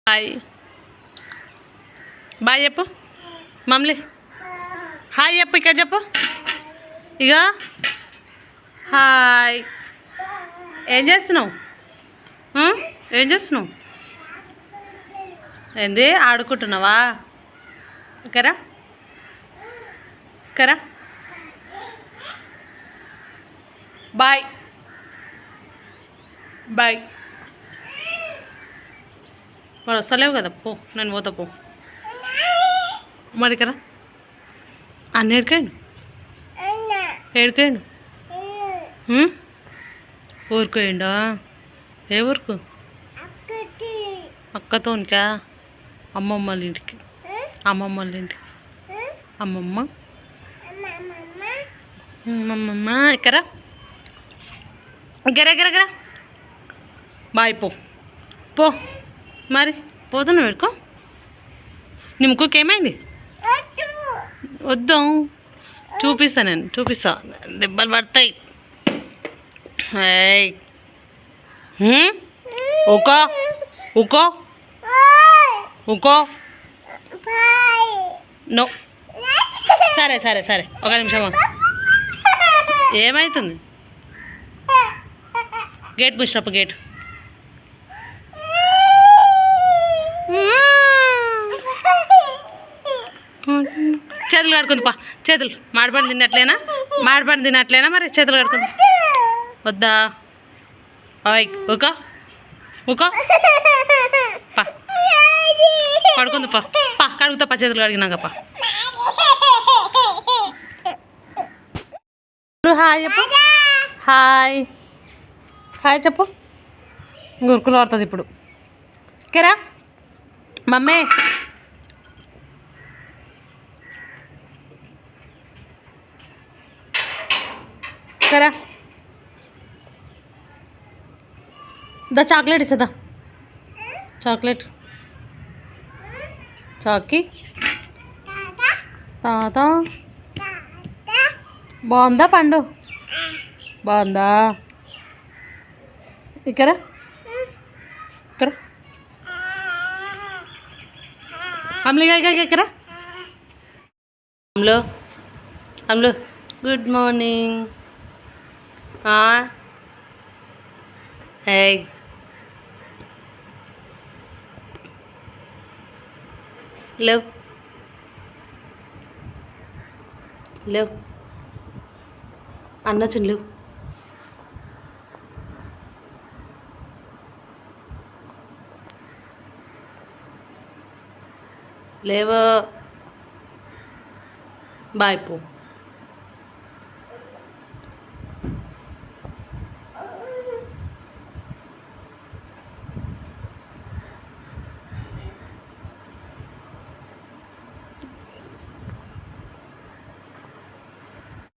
Hi bye చెప్పు mummy. Hi చెప్పు, ఇక్కడ చెప్పు. ఇక హాయ్. ఏం చేస్తున్నావు? ఏం చేస్తున్నావు? ఏంది ఆడుకుంటున్నావా? కరా కరా. Bye bye. వాడు వస్తలేవు కదా, పో, నేను పోతా, పో మరి. కదా అన్న ఏడికాయండు, ఏడికాయండు. ఊరుకోయండా? ఏ ఊరుకు? అక్కతోనికా? అమ్మమ్మ వాళ్ళ ఇంటికి. అమ్మమ్మ వాళ్ళ ఇంటికి. అమ్మమ్మ అమ్మమ్మ. ఇక్కడ గెర బాయ్. పో పో మరి, పోతున్నావు పెట్టుకో. నీ ముక్కుకి ఏమైంది? వద్దాం, చూపిస్తా, నేను చూపిస్తా. దెబ్బలు పడతాయి. ఊకో ఊకో ఊకో. నో. సరే సరే సరే, ఒక నిమిషం. ఏమవుతుంది? గేట్ మూసినప్పుడు గేట్. చేతులు కడుకుంది పా. చేతులు మాడిపండు తిన్నట్లేనా? మాడిపండు తిన్నట్లేనా? మరి చేతులు కడుకుంది. వద్దా? ఓయ్ ఊకో ఊకో. పా కడుకుంది పా. పా కడుగుతా పా, చేతులు కడిగినాక పా. హాయ్ చెప్పు. హాయ్ హాయ్ చెప్పు. గురుకులు పడుతుంది ఇప్పుడు. కేరా మమ్మీ. కరా దా, చాక్లెట్ ఇస్తుందా? చాక్లెట్. చాకీ తాత. బాగుందా పండు? బాగుందా? ఇక్కడ ఇక్కడ అమ్లిగా ఇక్కడ అమ్లో అమ్లు. Good morning. ఎగ్ లేవ్ లేవ్ అన్న చిన్న లేవు. లేవో. బాయ్ పో.